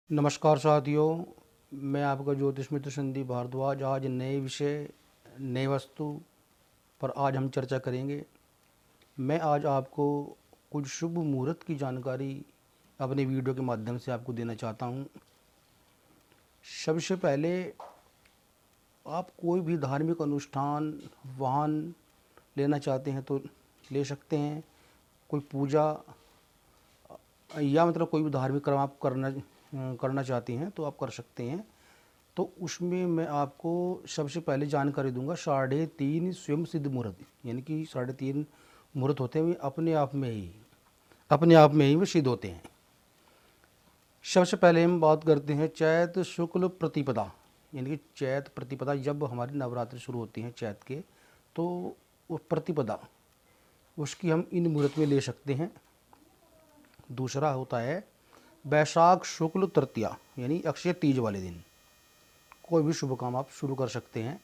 नमस्कार साथियों, मैं आपका ज्योतिष मित्र संदीप भारद्वाज। आज नए विषय, नए वस्तु पर आज हम चर्चा करेंगे। मैं आज आपको कुछ शुभ मुहूर्त की जानकारी अपने वीडियो के माध्यम से आपको देना चाहता हूं। सबसे पहले आप कोई भी धार्मिक अनुष्ठान, वाहन लेना चाहते हैं तो ले सकते हैं। कोई पूजा या मतलब कोई भी धार्मिक कर्म आप करना चाहते हैं तो आप कर सकते हैं। तो उसमें मैं आपको सबसे पहले जानकारी दूंगा 3.5 स्वयं सिद्ध मुहूर्त, यानी कि 3.5 मुहूर्त होते हैं, वे अपने आप में ही वे सिद्ध होते हैं। सबसे पहले हम बात करते हैं चैत शुक्ल प्रतिपदा, यानी कि चैत प्रतिपदा जब हमारी नवरात्रि शुरू होती हैं चैत के, तो वो प्रतिपदा उसकी हम इन मुहूर्त में ले सकते हैं। दूसरा होता है वैशाख शुक्ल तृतीया, यानी अक्षय तीज वाले दिन कोई भी शुभ काम आप शुरू कर सकते हैं।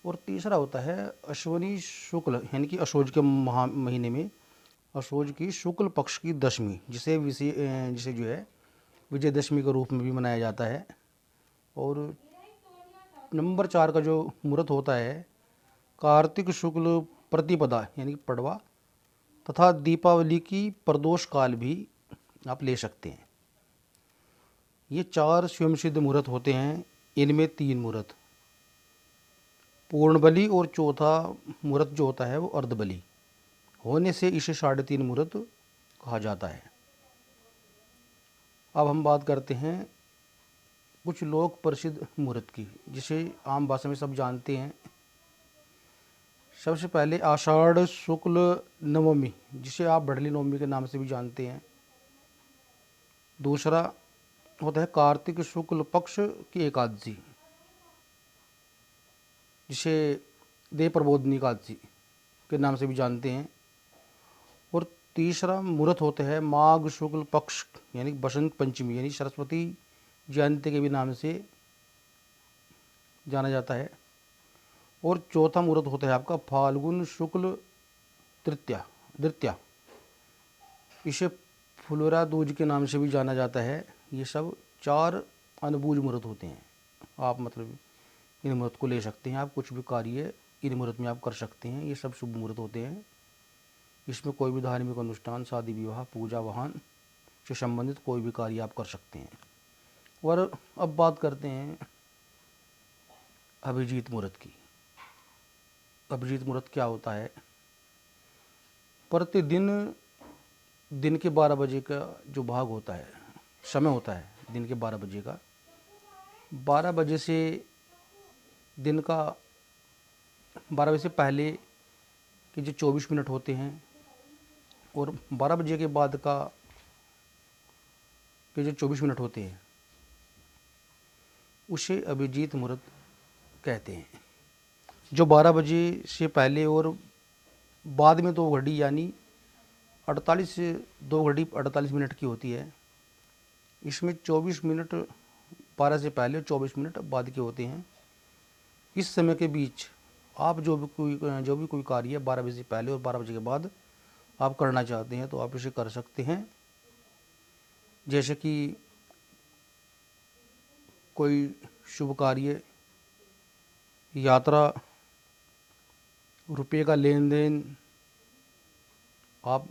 और तीसरा होता है अश्वनी शुक्ल, यानी कि अशोज के महीने में अशोज की शुक्ल पक्ष की दशमी, जिसे जो है विजयदशमी के रूप में भी मनाया जाता है। और नंबर 4 का जो मुहूर्त होता है कार्तिक शुक्ल प्रतिपदा, यानी पड़वा, तथा दीपावली की प्रदोष काल भी आप ले सकते हैं। ये 4 स्वयं सिद्ध मुहूर्त होते हैं। इनमें 3 मुहूर्त पूर्ण बलि और चौथा मुहूर्त जो होता है वो अर्ध बलि होने से इसे 3.5 मुहूर्त कहा जाता है। अब हम बात करते हैं कुछ लोक प्रसिद्ध मुहूर्त की, जिसे आम भाषा में सब जानते हैं। सबसे पहले आषाढ़ शुक्ल नवमी, जिसे आप बढ़ली नवमी के नाम से भी जानते हैं। दूसरा होता है कार्तिक शुक्ल पक्ष की एकादशी, जिसे देव प्रबोधनी एकादशी के नाम से भी जानते हैं। और तीसरा मुहूर्त होता है माघ शुक्ल पक्ष, यानी बसंत पंचमी, यानी सरस्वती जयंती के भी नाम से जाना जाता है। और चौथा मुहूर्त होता है आपका फाल्गुन शुक्ल द्वितीया, इसे फुलरा दूज के नाम से भी जाना जाता है। ये सब 4 अनबूझ मुहूर्त होते हैं। आप मतलब इन मुहूर्त को ले सकते हैं। आप कुछ भी कार्य इन मुहूर्त में आप कर सकते हैं। ये सब शुभ मुहूर्त होते हैं। इसमें कोई भी धार्मिक अनुष्ठान, शादी विवाह, पूजा वाहन से संबंधित कोई भी कार्य आप कर सकते हैं। और अब बात करते हैं अभिजीत मुहूर्त की। अभिजीत मुहूर्त क्या होता है? प्रतिदिन दिन के 12 बजे का जो भाग होता है, समय होता है दिन के 12 बजे का, 12 बजे से दिन का 12 बजे से पहले के जो 24 मिनट होते हैं और 12 बजे के बाद के जो 24 मिनट होते हैं, उसे अभिजीत मुहूर्त कहते हैं। जो 12 बजे से पहले और बाद में 2 घड़ी, यानी 2 घड़ी 48 मिनट की होती है। इसमें 24 मिनट 12 से पहले और 24 मिनट बाद के होते हैं। इस समय के बीच आप जो भी कोई कार्य 12 बजे से पहले और 12 बजे के बाद आप करना चाहते हैं तो आप इसे कर सकते हैं। जैसे कि कोई शुभ कार्य, यात्रा, रुपये का लेन देन, आप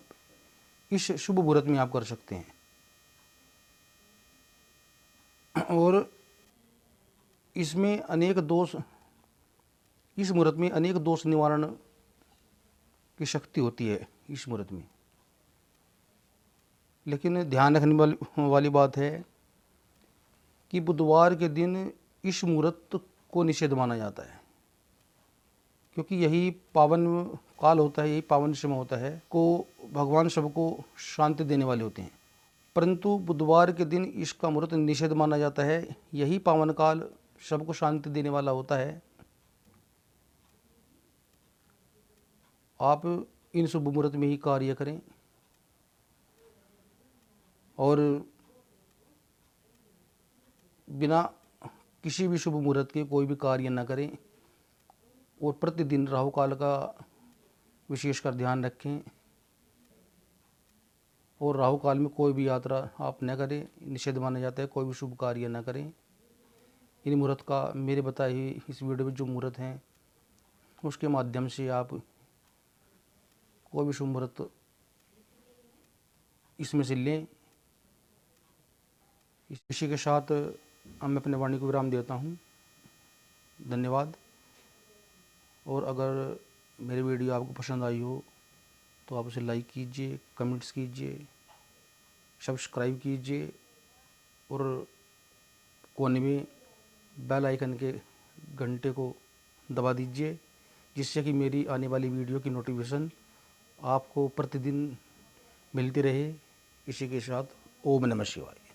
इस शुभ मुहूर्त में आप कर सकते हैं। और इसमें अनेक दोष, इस मुहूर्त में अनेक दोष निवारण की शक्ति होती है इस मुहूर्त में। लेकिन ध्यान रखने वाली बात है कि बुधवार के दिन इस मुहूर्त को निषेध माना जाता है, क्योंकि यही पावन काल होता है, यही पावन समय होता है को भगवान सबको शांति देने वाले होते हैं। परंतु बुधवार के दिन इसका मुहूर्त निषेध माना जाता है। यही पावन काल सबको शांति देने वाला होता है। आप इन शुभ मुहूर्त में ही कार्य करें और बिना किसी भी शुभ मुहूर्त के कोई भी कार्य न करें। और प्रतिदिन राहु काल का विशेषकर ध्यान रखें। और राहु काल में कोई भी यात्रा आप न करें, निषेध माना जाता है। कोई भी शुभ कार्य न करें। इन मुहूर्त का मेरे बताए हुए इस वीडियो में जो मुहूर्त हैं उसके माध्यम से आप कोई भी शुभ मुहूर्त इसमें से लें। इसी के साथ मैं अपने वाणी को विराम देता हूँ। धन्यवाद। और अगर मेरी वीडियो आपको पसंद आई हो तो आप उसे लाइक कीजिए, कमेंट्स कीजिए, सब्सक्राइब कीजिए और कोने में बेल आइकन के घंटे को दबा दीजिए, जिससे कि मेरी आने वाली वीडियो की नोटिफिकेशन आपको प्रतिदिन मिलती रहे। इसी के साथ ओम नमः शिवाय।